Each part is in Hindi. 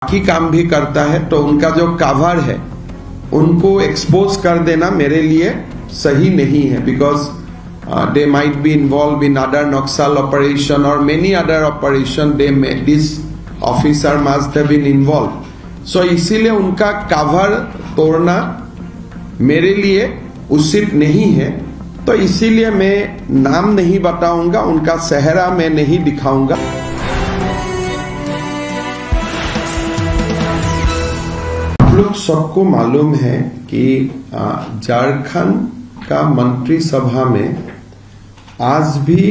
बाकी काम भी करता है, तो उनका जो कवर है उनको एक्सपोज कर देना मेरे लिए सही नहीं है, because they might be involved in other Naxal operation or many other operation this officer must have been involved. So इसीलिए उनका कवर तोड़ना मेरे लिए उचित नहीं है, तो इसीलिए मैं नाम नहीं बताऊंगा, उनका चेहरा मैं नहीं दिखाऊंगा। आप लोग सबको मालूम है कि झारखंड का मंत्रिसभा में आज भी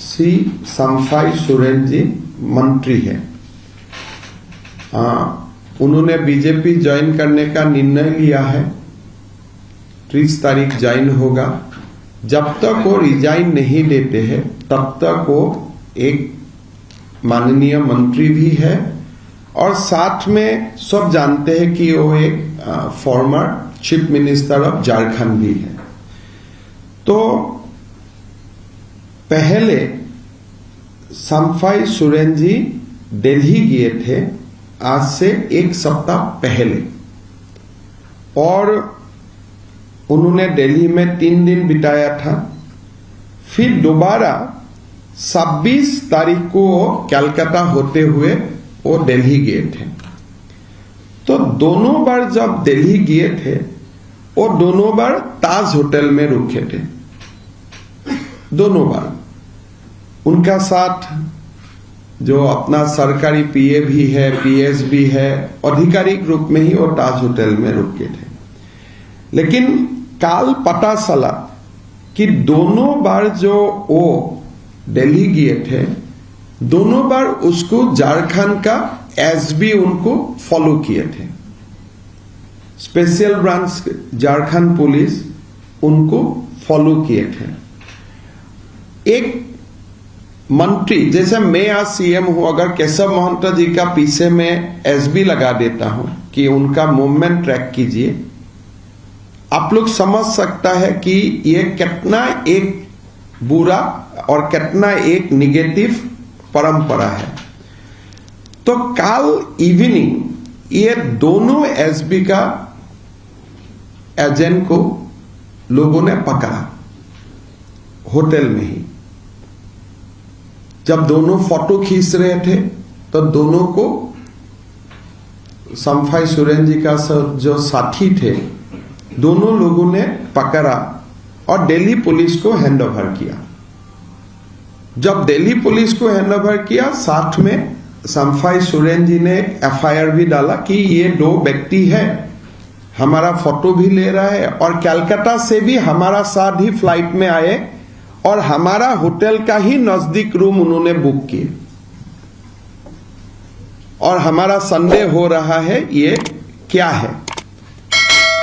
श्री समफाई सोरेन जी मंत्री है। उन्होंने बीजेपी ज्वाइन करने का निर्णय लिया है, 30 तारीख ज्वाइन होगा। जब तक वो रिजाइन नहीं देते हैं तब तक वो एक माननीय मंत्री भी है, और साथ में सब जानते हैं कि वो एक former chief minister of Jharkhand भी है। तो पहले समफाई सोरेन जी दिल्ली गए थे आज से एक सप्ताह पहले, और उन्होंने दिल्ली में 3 दिन बिताया था। फिर दोबारा 26 तारीख को कलकत्ता होते हुए वो दिल्ली गए थे। तो दोनों बार जब दिल्ली गए थे वो दोनों बार ताज होटल में रुके थे। दोनों बार उनका साथ जो अपना सरकारी पीए भी है, पीएस भी है, आधिकारिक रूप में ही वो ताज होटल में रुके थे। लेकिन कल पता चला कि दोनों बार जो वो दिल्ली गए थे, दोनों बार उसको झारखंड का एसबी उनको फॉलो किए थे। स्पेशल ब्रांच झारखंड पुलिस उनको फॉलो किए थे। एक मंत्री जैसे मैं आज सीएम हूं, अगर केशव महंत जी का पीछे में एसबी लगा देता हूं कि उनका मूवमेंट ट्रैक कीजिए, आप लोग समझ सकता है कि ये कितना एक बुरा और कितना एक निगेटिव परंपरा है। तो कल इवनिंग ये दोनों एसबी का एजेंट को लोगों ने पकड़ा होटल में ही। जब दोनों फोटो खींच रहे थे तो दोनों को समफाई सोरेन जी का जो साथी थे, दोनों लोगों ने पकड़ा और दिल्ली पुलिस को हैंडओवर किया। जब दिल्ली पुलिस को हैंडओवर किया, साथ में समफाई सोरेन जी ने एफआईआर भी डाला कि ये 2 व्यक्ति है, हमारा फोटो भी ले रहा है और कलकत्ता से भी हमारा साथ ही फ्लाइट में आए और हमारा होटल का ही नजदीक रूम उन्होंने बुक किए, और हमारा संदेह हो रहा है ये क्या है।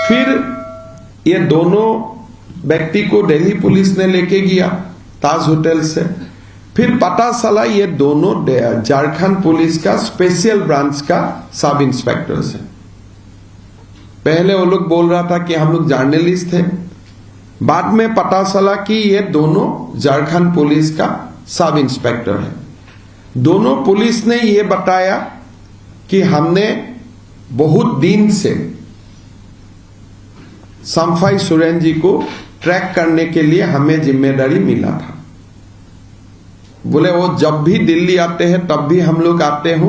फिर ये दोनों व्यक्ति को दिल्ली पुलिस ने लेके गया ताज होटल से। फिर पता चला ये दोनों झारखंड पुलिस का स्पेशल ब्रांच का सब इंस्पेक्टर है। पहले वो लोग बोल रहा था कि हम लोग जर्नलिस्ट थे, बाद में पता चला कि ये दोनों झारखंड पुलिस का सब इंस्पेक्टर है। दोनों पुलिस ने ये बताया कि हमने बहुत दिन से समफाई सोरेन जी को ट्रैक करने के लिए हमें जिम्मेदारी मिला था। बोले वो जब भी दिल्ली आते हैं तब भी हम लोग आते हो,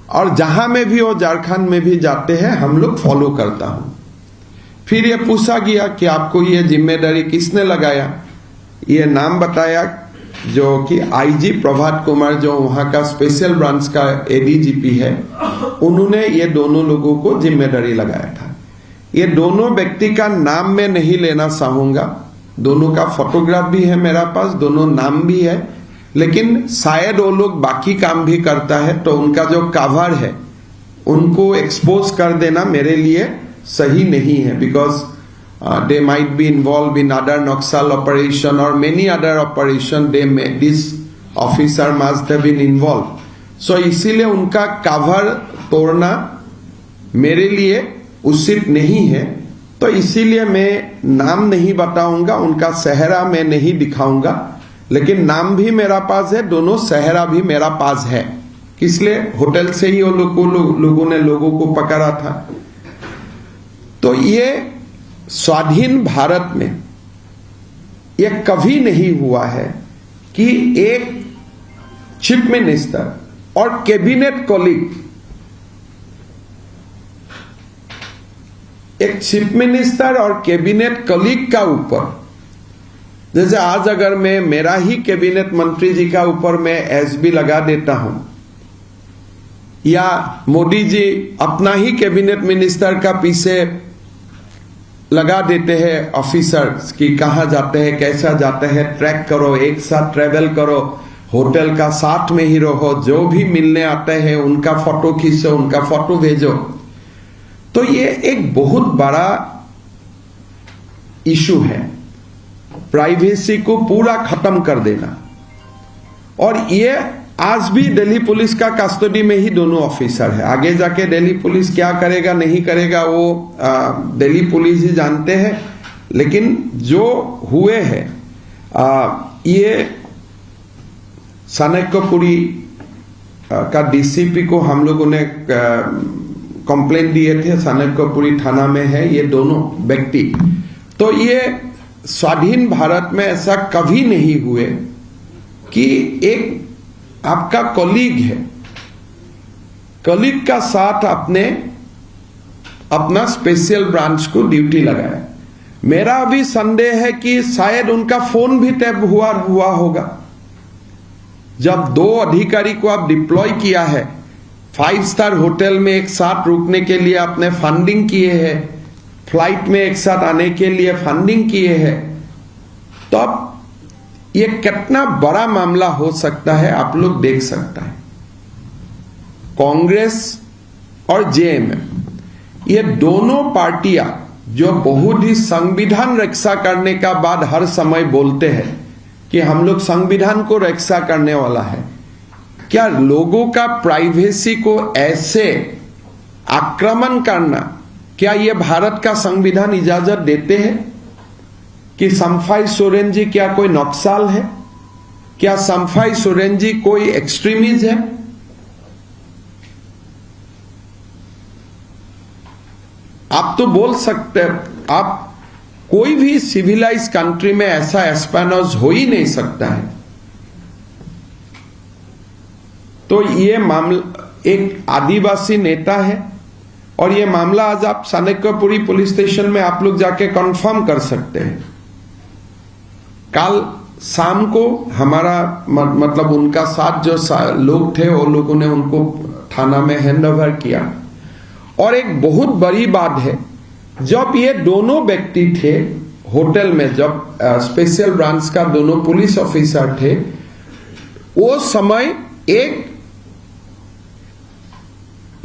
और जहां में भी वो झारखंड में भी जाते हैं हम लोग फॉलो करता हूं। फिर ये पूछा गया कि आपको ये जिम्मेदारी किसने लगाया। ये नाम बताया जो कि आईजी प्रभात कुमार, जो वहां का स्पेशल ब्रांच का एडीजीपी है, उन्होंने ये दोनों लोगों को जिम्मेदारी लगाया था। ये दोनों व्यक्ति का नाम मैं नहीं लेना चाहूंगा, दोनों का फोटोग्राफ भी है मेरा पास, दोनों नाम भी है, लेकिन शायद वो लोग बाकी काम भी करता है, तो उनका जो कवर है उनको एक्सपोज कर देना मेरे लिए सही नहीं है, because they might be involved in other Naxal operation or many other operation this officer must have been involved. So इसीलिए उनका कवर तोड़ना मेरे लिए उचित नहीं है, तो इसीलिए मैं नाम नहीं बताऊंगा, उनका चेहरा मैं नहीं दिखाऊंगा। लेकिन नाम भी मेरा पास है, दोनों चेहरा भी मेरा पास है इसलिए होटल से ही वो लोगों ने लोगों को पकड़ा था। तो ये स्वाधीन भारत में ये कभी नहीं हुआ है कि एक चीफ मिनिस्टर और कैबिनेट कॉलीग, एक चीफ मिनिस्टर और कैबिनेट कॉलीग का ऊपर, जैसे आज अगर मैं मेरा ही कैबिनेट मंत्री जी का ऊपर मैं एसबी लगा देता हूं, या मोदी जी अपना ही कैबिनेट मिनिस्टर का पीछे लगा देते हैं ऑफिसर्स कि कहां जाते हैं, कैसा जाते हैं, ट्रैक करो, एक साथ ट्रेवल करो, होटल का साथ में ही रहो, जो भी मिलने आते हैं उनका फोटो खींचो, उनका फोटो भेजो। तो ये एक बहुत बड़ा इशू है, प्राइवेसी को पूरा खत्म कर देना। और ये आज भी दिल्ली पुलिस का कस्टडी में ही दोनों ऑफिसर है। आगे जाके दिल्ली पुलिस क्या करेगा नहीं करेगा वो दिल्ली पुलिस ही जानते हैं, लेकिन जो हुए हैं ये चाणक्यपुरी का डीसीपी को हम लोगों ने कंप्लेंट दिए थे, चाणक्यपुरी थाना में है ये दोनों व्यक्ति। तो ये स्वाधीन भारत में ऐसा कभी नहीं हुए कि एक आपका कॉलीग है, कॉलीग का साथ आपने अपना स्पेशल ब्रांच को ड्यूटी लगाया। मेरा अभी संदेह है कि शायद उनका फोन भी टैप हुआ होगा। जब दो अधिकारी को आप डिप्लॉय किया है, 5 स्टार होटल में एक साथ रुकने के लिए आपने फंडिंग किए हैं, फ्लाइट में एक साथ आने के लिए फंडिंग किए हैं, तो अब ये कितना बड़ा मामला हो सकता है आप लोग देख सकता है। कांग्रेस और जेएमएम ये दोनों पार्टियां जो बहुत ही संविधान रक्षा करने का बाद हर समय बोलते हैं कि हम लोग संविधान को रक्षा करने वाला है, क्या लोगों का प्राइवेसी को ऐसे आक्रमण करना, क्या ये भारत का संविधान इजाजत देते हैं? कि शम्फाई सोरेन जी क्या कोई नक्सल है? क्या शम्फाई सोरेन जी कोई एक्सट्रीमिस्ट है? आप तो बोल सकते हैं, आप कोई भी सिविलाइज कंट्री में ऐसा एस्पेनोज हो ही नहीं सकता है। तो ये मामला एक आदिवासी नेता है और ये मामला आज आप चाणक्यपुरी पुलिस स्टेशन में आप लोग जाके कंफर्म कर सकते हैं। कल शाम को हमारा मतलब उनका साथ जो लोग थे वो लोगों ने उनको थाना में हैंडओवर किया। और एक बहुत बड़ी बात है, जब ये दोनों व्यक्ति थे होटल में, जब स्पेशल ब्रांच का दोनों पुलिस ऑफिसर थे, वो समय एक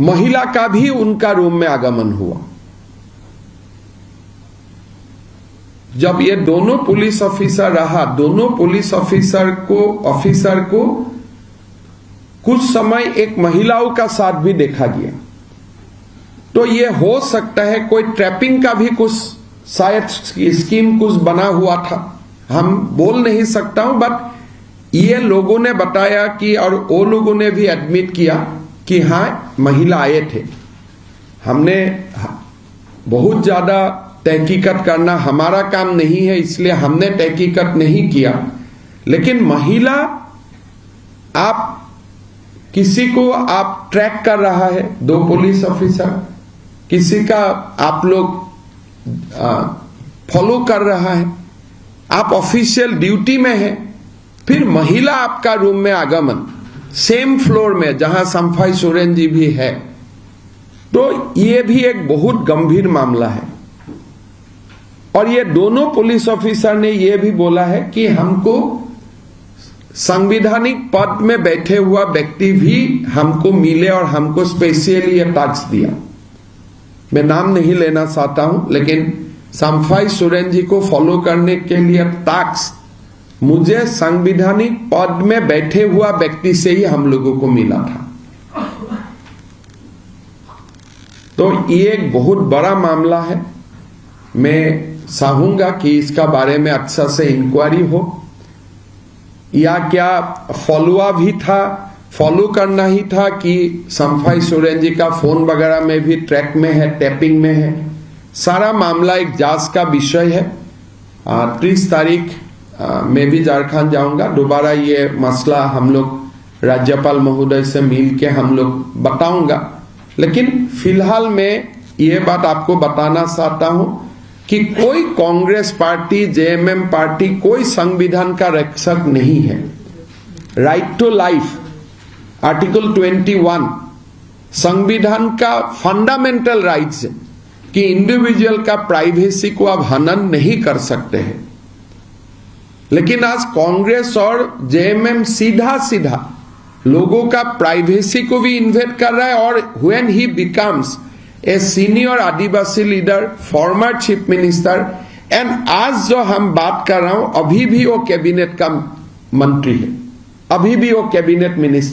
महिला का भी उनका रूम में आगमन हुआ। जब ये दोनों पुलिस ऑफिसर रहा, दोनों पुलिस ऑफिसर को कुछ समय एक महिलाओं का साथ भी देखा गया। तो ये हो सकता है कोई ट्रैपिंग का भी कुछ शायद स्कीम कुछ बना हुआ था, हम बोल नहीं सकता हूं, बट ये लोगों ने बताया कि, और वो लोगों ने भी एडमिट किया कि हाँ महिला आए थे। हमने बहुत ज्यादा तहकीकत करना हमारा काम नहीं है, इसलिए हमने तहकीकत नहीं किया, लेकिन महिला आप किसी को आप ट्रैक कर रहा है, 2 पुलिस ऑफिसर किसी का आप लोग फॉलो कर रहा है, आप ऑफिशियल ड्यूटी में है, फिर महिला आपका रूम में आगमन सेम फ्लोर में जहां शम्फाई सोरेन जी भी है, तो ये भी एक बहुत गंभीर मामला है। और ये दोनों पुलिस ऑफिसर ने ये भी बोला है कि हमको संवैधानिक पद में बैठे हुआ व्यक्ति भी हमको मिले और हमको स्पेशली ये टास्क दिया। मैं नाम नहीं लेना चाहता हूं, लेकिन शम्फाई सोरेन जी को फॉलो करने के लिए टास्क मुझे संवैधानिक पद में बैठे हुआ व्यक्ति से ही हम लोगों को मिला था। तो ये एक बहुत बड़ा मामला है। मैं चाहूंगा कि इसका बारे में अच्छा से इंक्वायरी हो, या क्या फॉलोअप भी था, फॉलो करना ही था कि संफाई सोरेन जी का फोन वगैरह में भी ट्रैक में है, टैपिंग में है। सारा मामला एक जांच का विषय है। 30 तारीख मैं भी झारखंड जाऊंगा, दोबारा ये मसला हम लोग राज्यपाल महोदय से मिल के हम लोग बताऊंगा। लेकिन फिलहाल मैं ये बात आपको बताना चाहता हूं कि कोई कांग्रेस पार्टी, जेएमएम पार्टी कोई संविधान का रक्षक नहीं है। राइट टू लाइफ, आर्टिकल 21 संविधान का फंडामेंटल राइट्स है कि इंडिविजुअल का प्राइवेसी को आप हनन नहीं कर सकते हैं। लेकिन आज कांग्रेस और जेएमएम सीधा सीधा लोगों का प्राइवेसी को भी इन्वेड कर रहा है। और when he becomes a senior Adivasi leader, former chief minister, and आज जो हम बात कर रहा हूं अभी भी वो कैबिनेट का मंत्री है, अभी भी वो कैबिनेट मिनिस्टर